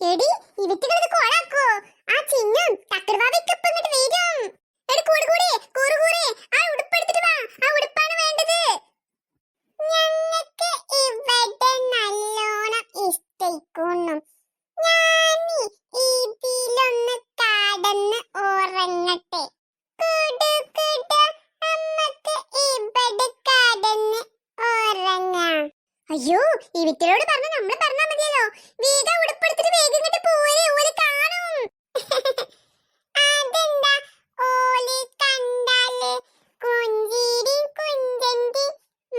എടി ഇവിറ്റുകളത് കോളാക്കോ ആ ചിഹ്നം തക്കർവാവയ്ക്കൊപ്പം ഇങ്ങോട്ട് വരും. എടി കൂടെ കൂറുകൂറെ ആ ഉടുപ്പെടുത്തിട്ട് വാ. ആ ഉടുപ്പാണ് വേണ്ടത്. ഞങ്ങൾക്ക് ഇവിടെ നല്ലോണം ഇഷ്ടയിക്കുന്നു. ഞാൻ ഇതിലൊന്ന് കടന്ന് ഉറങ്ങട്ടെ. അമ്മക്ക് ഇവിടെ കടന്ന് ഉറങ്ങാം. അയ്യോ ഈ വിറ്റലോട് പറഞ്ഞ നമ്മള് പറഞ്ഞാ മതിയല്ലോ. വേഗം ഉടുപ്പെടുത്തിട്ട് വേഗം ഇങ്ങോട്ട് പോരെ, ഓല് കാണും. അതെന്താ ഓല് കണ്ടാല് കുഞ്ചിരി കുഞ്ചന്തി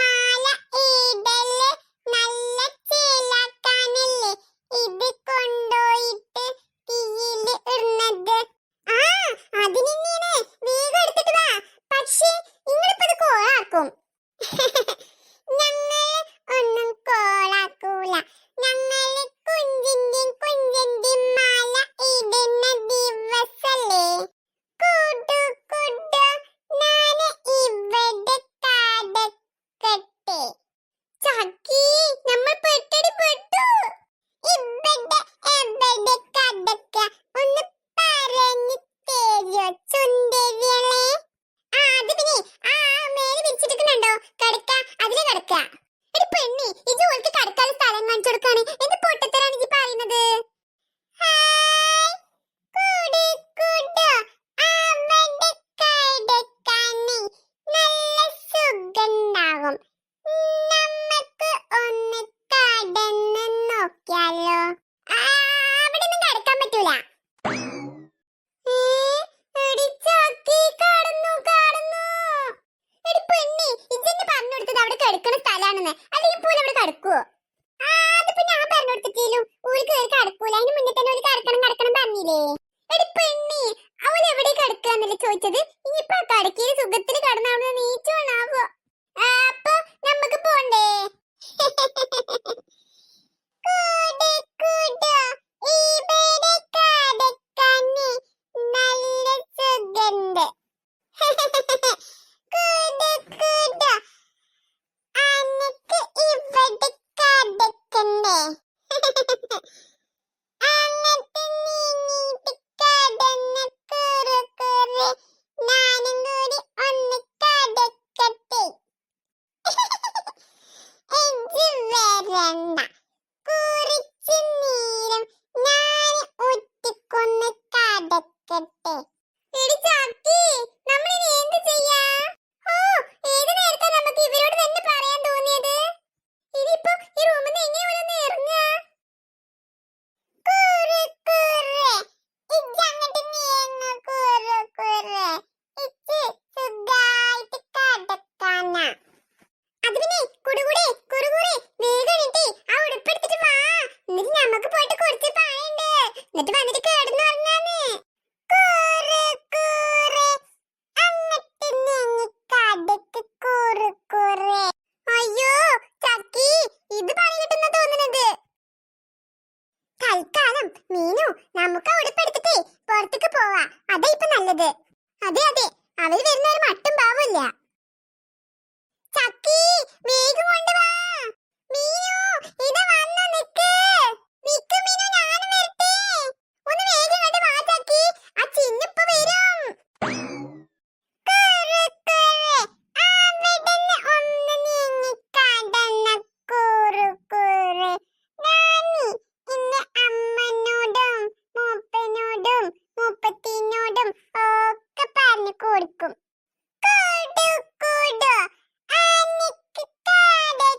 മാല ഇടല് നല്ല ചേലാക്കാനല്ലേ ഇത് കൊണ്ടോയിട്ട് തീയില് ഇടുന്നത്. ആ അതിനെന്നെയാണ്. വേഗം എടുത്തിട്ട് വാ. പക്ഷേ നിങ്ങളിപ്പത് കോളാക്കും. ഞങ്ങള് ഒന്നും കോളാക്കൂല. ഞങ്ങള് കുഞ്ചിന്തി മാല ഇടുന്ന ദിവസല്ലേ. കുടു നാന് ഇവിടെ കടക്കട്ടെ. ചക്കി നമ്മൾ പെട്ടടി പെട്ടു. ഇവിടെ എവിടെ കടക്ക ഒന്ന് പറഞ്ഞു തരോ സുന്ദരികളെ? അത് പിന്നെ ആ മേലെ വിരിച്ചിട്ടുണ്ടോ കടക്ക, അതിലെ കടക്ക. എടി പെണ്ണി ഈ ജോലിക്ക് കടക്കാനുള്ള സ്ഥലം കാണിച്ചു കൊടുക്കാണ്. എന്ത് പൊട്ടത്തരാണ് ഈ പറയുന്നത്? അവിടെ കടക്കാന് നല്ല സുഖണ്ടാകും. നമുക്ക് ഒന്ന് കടന്ന് നോക്കിയാലോ? അവിടെ ഒന്നും കടക്കാൻ പറ്റൂല. അവിടെ കിടക്കുന്ന സ്ഥലാണെന്ന്. അല്ലെങ്കിൽ പോലും അവിടെ കിടക്കുവോ? അതിപ്പോ ഞാൻ പറഞ്ഞു കൊടുത്തിട്ടേലും ഒരു കയറി കിടക്കൂല. അതിന് മുന്നേ തന്നെ ഒരു കിടക്കണം പറഞ്ഞില്ലേ? എടി പെണ്ണി അവൾ എവിടെ കിടക്കാന്നല്ലേ ചോദിച്ചത്. ഇനിയിപ്പോ കടക്കിയ സുഖത്തിൽ കടന്നാവുന്ന നീച്ചോണാവോ? അപ്പൊ നമുക്ക് പോണ്ടേ? ഇവിടെ കടക്കാന് നല്ല സുഖണ്ട്. അനക്ക് ഇവിടെ കടക്കണ്ടേ? അങ്ങട്ട് നീങ്ങിട്ട് കടന്ന് കുറുകുറെ ഞാനും കൂടി ഒന്ന് കടക്കട്ടെ. എഞ്ചി വരണ്ട. കുറിച്ച് നേരം ഞാൻ ഒറ്റക്കൊന്ന് കടക്കട്ടെ. എടി ചാക്കി നമ്മളിനി എന്ത് ചെയ്യാ? ഏത് നേരത്താ നമുക്ക് ഇവരോട് തന്നെ പറയാൻ തോന്നിയത്? ഇനിയിപ്പോ ഈ റൂമിൽ നിന്ന് എങ്ങനെയൊന്ന് ഇറങ്ങാ? ഇജ്ജങ്ങട്ട് നീങ്ങ കുറുകുറെ. ഇച്ച് സുഖായിട്ട് കടക്കാനാ. അത് പിന്നെ കുറുകുറെ വേഗം എണീറ്റ് ആ ഉടുപ്പെടുത്തിട്ട് വാ. എന്നിട്ട് നമുക്ക് പോയിട്ട് കുറച്ച് പണിയുണ്ട്. എന്നിട്ട് വന്നിട്ട് കിടന്നുറങ്ങാന്ന്. അങ്ങട്ട് നീങ്ങി കടക്ക് കുറുകുറെ. അയ്യോ ചക്കി ഇത് പണി കിട്ടുന്ന തോന്നുന്നത്. തൽക്കാലം മീനു നമുക്ക് ഉടുപ്പെടുത്തിട്ട് പുറത്തേക്ക് പോവാ. അതാ ഇപ്പൊ നല്ലത്. അതെ അവര് വരുന്ന ഒരു മട്ടും ഭാവമില്ല. ചക്കി വേഗം കൊണ്ടുവാ. മീനു ഇതാ വന്നു. നിക്ക് മീനു, ഞാനും വരട്ടെ. ഒന്ന് വേഗം കണ്ട് വാ ചക്കി. ആ ചിന്നിപ്പോ വരും. അവിടുന്ന് ഒന്ന് നീങ്ങി കടന്ന കുറുകുറെ. നാനി ഇന്ന് അമ്മനോടും മൂപ്പനോടും മൂപ്പത്തിനോടും ഒക്കെ പറഞ്ഞു കൊടുക്കും. കുടു അനിക്ക് കടക്കാന്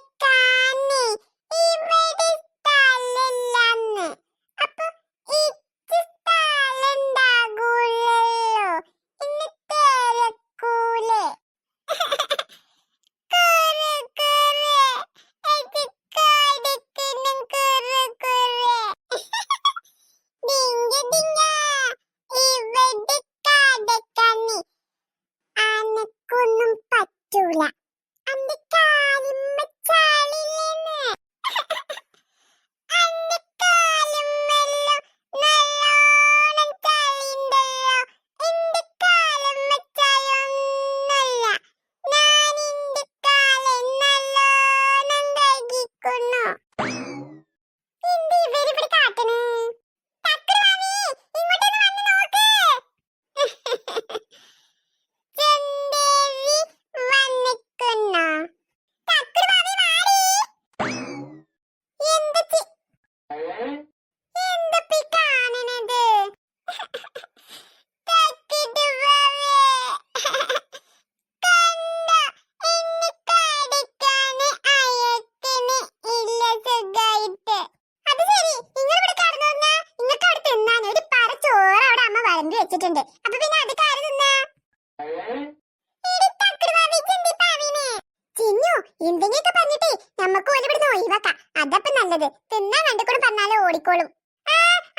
എന്തെങ്കിലുമൊക്കെ പറഞ്ഞിട്ടേ നമുക്ക് ഓല് ഇവിടുന്ന് ഒഴിവാക്കാം. അതപ്പം നല്ലത്. തിന്നാൻ കണ്ടുകൂടെ പറഞ്ഞാലേ ഓടിക്കോളും.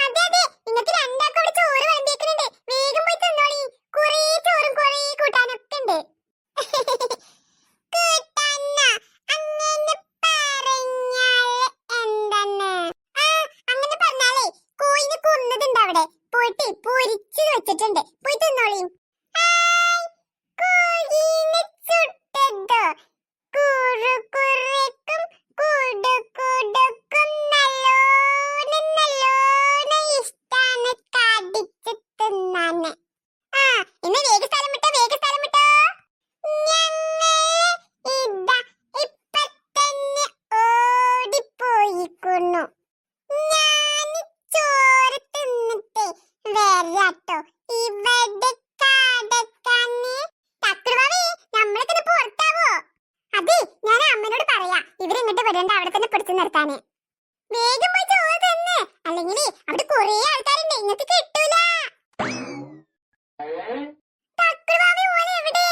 അതെ അതെ, നിങ്ങൾക്ക് രണ്ടാൾക്കും ഇവിടെ ചോറ് വിളമ്പിയേക്കുന്നുണ്ട്. വേഗം പോയി തിന്നോളി. കുറേ ചോറും കുറേ കൂട്ടാനൊക്കെ ഉണ്ട്. കൂട്ടാന അങ്ങനെ പറഞ്ഞാല് എന്തെന്ന്? അങ്ങനെ പറഞ്ഞാലേ കോയിനെ കൊന്നതുണ്ട് അവിടെ. പോയിട്ട് പൊരിച്ചു വെച്ചിട്ടുണ്ട്. പോയി തിന്നോളി. കോഴിനെ ചുട്ടതോ? കുറുകുറുക്കും കുടുകുടുക്കും നല്ലോണം നല്ലോണം ഇഷ്ടാണ് കടിച്ചു തിന്നാന്. ഇന്ന് വേഗ സ്ഥലം വിട്ടോ, വേഗ സ്ഥലം വിട്ടോ. ഞങ്ങള് ഇതാ ഇപ്പൊ തന്നെ ഓടിപ്പോയിക്കുന്നു. ഞാന് ചോറ് തിന്നിട്ട് വരാട്ടോ. ഇവിടെ കടക്കാന് തക്കുടുവാവേ, നമ്മളൊക്കെ പുറത്താവോ? അതെ, ഞാൻ അമ്മനോട് പറയാ ഇവരിങ്ങോട്ട് വിടേണ്ട, അവിടെ തന്നെ പിടിച്ചു നിർത്താന്. വേഗം പോയി ചോറ് തന്നെ, അല്ലെങ്കിൽ അവിടെ കുറേ ആൾക്കാരുണ്ട്, ഇങ്ങക്ക് കിട്ടൂല. തക്കുടുവാവേ ഓലെ എവിടെ?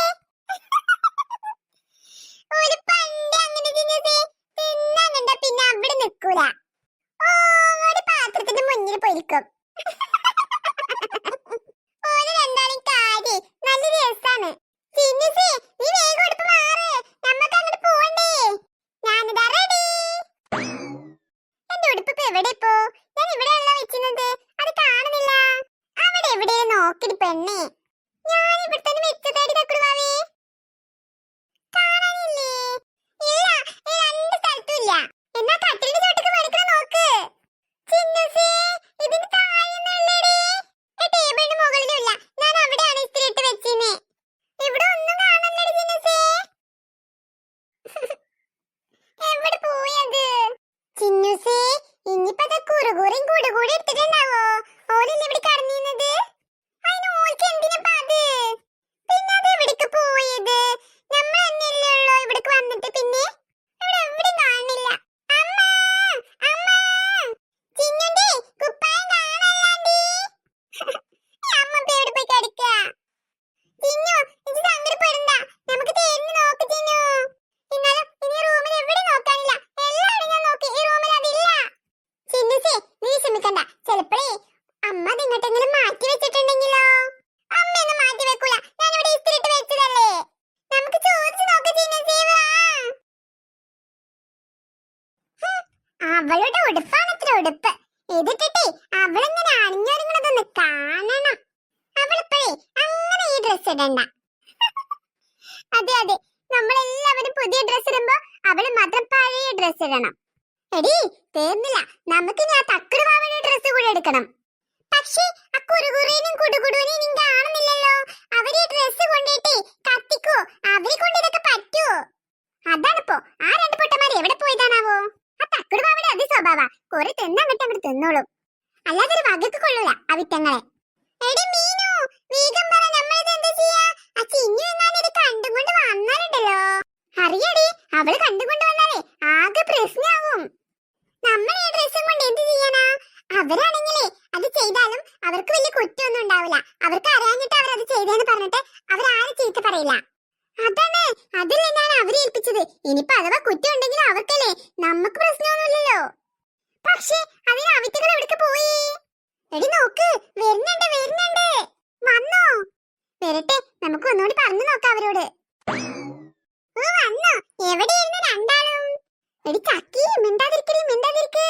ഒരു പണ്ട് അങ്ങനെ തിന്നാൻ കണ്ട പിന്നെ അവിടെ നിൽക്കൂല. ഓടി പാത്രത്തിന്റെ മുന്നിൽ പൊരിക്കും. ഓല് രണ്ടാളും കാര്യം നല്ല രസാണ്. ചിന്നുസേ, നീ വേഗം എടുപ്പ് മാറ്, നമുക്ക് അങ്ങോട്ട് പോവണ്ടേ. ഞാനിതാ റെഡി. എന്റെ ഉടുപ്പ് എവിടെ ഇപ്പോ? ഞാൻ ഇവിടെയല്ല വെച്ചിരുന്നത്, അത് കാണുന്നില്ല. അവിടെ എവിടെ നോക്കിടി പെണ്ണേ. ഞാൻ ഇവിടെ തന്നെ വെച്ചതാടി തക്കുടുവാവേ. കാണാനില്ലേ? ഇല്ല, രണ്ട് സ്ഥലത്തും ഇല്ല. എന്നാ കട്ടിലിന്റെ ചോട്ടക്ക് മേടിക്കണ നോക്ക്. ചിന്നുസേ, ഇതിന് താഴെന്നുള്ളടി. ടേബിളിന് മുകളിലുമില്ല. ഞാൻ അവിടെയാണ് ഇസ്തിരി ഇട്ട് വെച്ചിനെ. ഇവിടെ ഒന്നും കാണാനില്ലടി ചിന്നുസേ. എവിടെ പോയത്? ചിന്നുസേ, ഇനിയിപ്പോ കുറുകുറിയും കൂടുകൂടി എടുത്തിട്ടുണ്ടാവോ? ഓലല്ലേ ഇവിടെ കടന്നിരുന്നത്? അതിന് ഓൾക്ക് എന്തിനാ അത്? പിന്നെ അത് എവിടേക്ക് പോയത്? നമ്മൾ തന്നെയല്ലേ ഉള്ളൂ ഇവിടേക്ക് വന്നിട്ട്. പിന്നെ ഇവിടെ എവിടെയും കാണില്ല. അമ്മ, അമ്മ, ചിന്നുന്റെ കുപ്പായം കാണാനില്ലാണ്ടി. അമ്മ എവിടെ പോയി കിടക്കുക? ചിന്നു, ഇത് സങ്കടപ്പെടണ്ട, നമുക്ക് തേരിന് നോക്ക് ചിന്നു. എന്നാലും ഇനി റൂമിൽ എവിടെ നോക്കാനില്ല, എല്ലാവരും ഞാൻ നോക്കി, ഈ റൂമിൽ അതില്ല. ചിന്നുസേ, നീ വിഷമിക്കണ്ട, ചിലപ്പോഴേ അമ്മ അത് ഇങ്ങോട്ടെങ്കിലും മാറ്റി വെച്ചിട്ടുണ്ടെങ്കിലോ? അമ്മയൊന്നും മാറ്റി വെക്കൂല, ഞാൻ ഇവിടെ ഇസ്തിരിട്ട് വെച്ചതല്ലേ. നമുക്ക് ചോദിച്ചു നോക്ക് ചിന്നുസേ, വാ. അവളുടെ ഉടുപ്പാണത്ര ഉടുപ്പ്. ഇതിട്ടിട്ടേ അവളിങ്ങനെ അണിഞ്ഞൊരുങ്ങണതൊന്ന് കാണണം. അവളിപ്പോഴേ അങ്ങനെ ഈ ഡ്രസ് ഇടണ്ട. അതെ അതെ, നമ്മളെല്ലാവരും പുതിയ ഡ്രസ് ഇടുമ്പോ അവള് മാത്രം പഴയ ഡ്രസ് ഇടണം. എടി തീർന്നില്ല, നമുക്ക് ഞാൻ തക്കുടുവാവയുടെ ഡ്രസ് കൂടെ എടുക്കണം. പക്ഷേ ആ കുറുകുറേനും കുടുകുടുവിനെയും നീ കാണുന്നില്ലല്ലോ. അവര് ഈ ഡ്രസ് കൊണ്ടിട്ടേ കത്തിക്കോ? അവരെ കൊണ്ട് ഇതൊക്കെ പറ്റുമോ? അതാണിപ്പോ ആ രണ്ട് പൊട്ടന്മാർ എവിടെ പോയതാണാവോ? ആ തക്കുടുവാവയുടെ അതേ സ്വഭാവ, കുറെ തിന്നങ്ങട്ട് അങ്ങോട്ട് തിന്നോളും. അല്ലാതെ ഒരു വകക്ക് കൊള്ളൂല ആ വിറ്റങ്ങളെ. എടി മീനു, വേഗം പറ, നമ്മളിത് എന്താ ചെയ്യാ? ആ ചിന്നു എന്നാലും ഇത് കണ്ടുകൊണ്ട് വന്നാലുണ്ടല്ലോ. അറിയടി, അവള് കണ്ടുകൊണ്ട് വന്നാലേ ആകെ പ്രശ്നമാവും. നമ്മൾ ഈ ഡ്രസ്സും കൊണ്ട് എന്ത് ചെയ്യാനാ? അവരാണെങ്കിലേ അത് ചെയ്താലും അവർക്ക് വലിയ കുറ്റമൊന്നും ഉണ്ടാവില്ല. അവർക്ക് അറിയാഞ്ഞിട്ട് അവരത് ചെയ്തെന്ന് പറഞ്ഞിട്ട് അവരാരും ചീത്ത പറയില്ല. അതാണ്, അതല്ലേ ഞാൻ അവരെ ഏൽപ്പിച്ചത്. ഇനിയിപ്പോ അഥവാ കുറ്റം ഉണ്ടെങ്കിൽ അവർക്കല്ലേ, നമുക്ക് പ്രശ്നമൊന്നുമില്ലല്ലോ. പക്ഷേ അതിന് അവിറ്റകൾ എവിടേക്ക് പോയി? എടി നോക്ക്, വരുന്നുണ്ട് വരുന്നുണ്ട്. വന്നോ? വരട്ടെ, നമുക്ക് ഒന്നുകൂടി പറഞ്ഞു നോക്കാം അവരോട്. വന്നോ? എവിടെയായിരുന്നു രണ്ടാളും? എടി ചക്കി, മിണ്ടാതിരിക്കടി, മിണ്ടാതിരിക്ക്.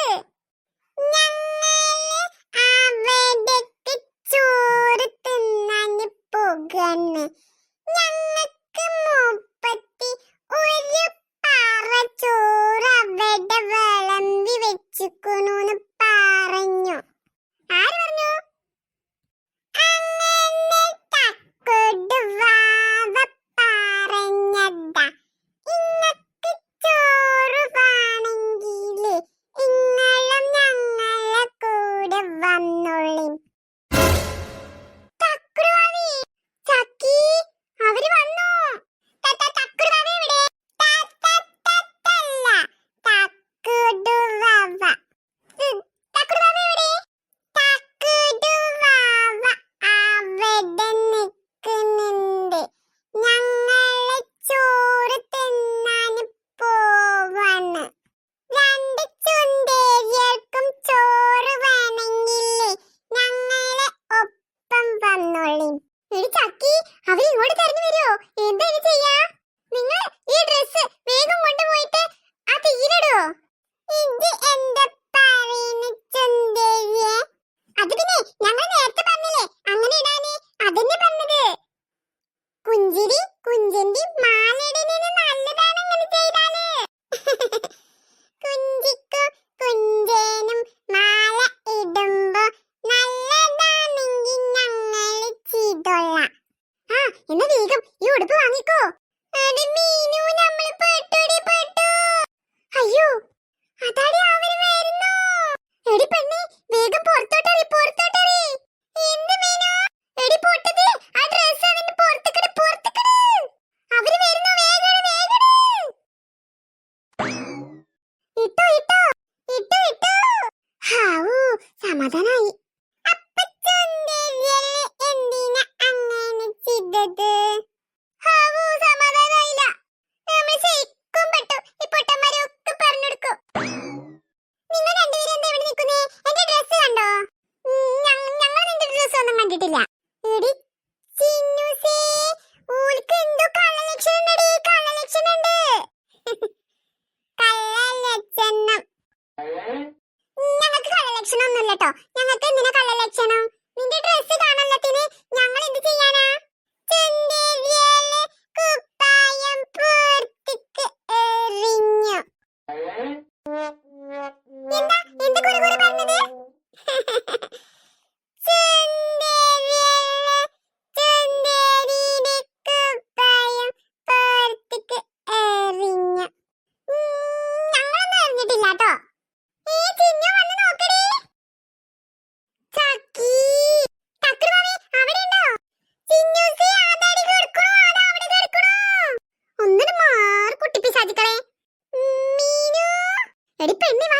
ഞങ്ങള് അവിടേക്ക് ചോറ് തിന്നാൻ പോകുന്നു. ഞങ്ങൾക്ക് 31 പറ ചോറ് അവിടെ വിളമ്പി വെച്ചിക്കണൂന്ന് പറഞ്ഞു. ആര് പറഞ്ഞു? അങ്ങനെ തക്കുടുവാവ എടി മീനു നമ്മൾ പെട്ടുടി പെട്ടു. അയ്യോ അതാടി അവര് വരുന്നു. എടി പെണ്ണേ വേഗം പുറത്തോട്ടറി പുറത്തോട്ടറി. എന്ത് മീനു? എടി പൊട്ടത് ആ ഡ്രസ് അതിന്റെ പുറത്തേക്കിട് പുറത്തേക്കിട്. അവര് വരുന്നു വേഗം വേഗം. ഇട്ടോ ഇട്ടോ ഇട്ടോ ഇട്ടോ. ഹാവൂ സമാധാനായി. എന്തിനാ അങ്ങനെ ചെയ്തത്? ഹാവൂ സമാധാനായില്ല. നമ്മൾ ശരിക്കും പെട്ടു. ഈ പൊട്ടന്മാരൊക്കെ പറഞ്ഞെടുക്കും. നിങ്ങൾ രണ്ടുപേരും എന്താ ഇവിടെ നിൽക്കുന്നേ? എന്റെ ഡ്രസ് കണ്ടോ? ഞങ്ങൾ നിന്റെ ഡ്രസ് ഒന്നും കണ്ടിട്ടില്ല. എടി ചിന്നുസേ ഓൾക്ക് എന്തോ കള്ളലക്ഷണം ഉണ്ടെടി. കള്ളലക്ഷണം ഉണ്ട്. കള്ളലക്ഷണം. ഞങ്ങൾക്ക് കള്ളലക്ഷണം ഒന്നുമില്ല കേട്ടോ. ഞങ്ങൾക്ക് എന്തിനാ കള്ളലക്ഷണം? നിന്റെ ഡ്രസ് കാണാനത്തിന് ഞങ്ങൾ എന്ത് ചെയ്യാനാ? ചുന്ദരിയല്ലേ കുപ്പായം പുറത്തേക്ക് എറിഞ്ഞു. എന്താ എന്ത് കുറെ കുറെ പറഞ്ഞത്? ചുന്ദരിയുടെ കുപ്പായം പുറത്തേക്ക് എറിഞ്ഞു. ഞങ്ങളൊന്നും അറിഞ്ഞിട്ടില്ല കേട്ടോ. ഈ ചിന്നു വന്ന് നോക്കടി. ചക്കി തക്കുടുമാമി അവിടെ ഉണ്ടോ? ചിന്നൂസി ആദാടി കിടക്കണോ? ആദാ അവിടെ കിടക്കണോ? ഒന്നിന് മാർ കുട്ടി പിശാചിക്കളെ. മീനു എടി പെണ്ണി വാ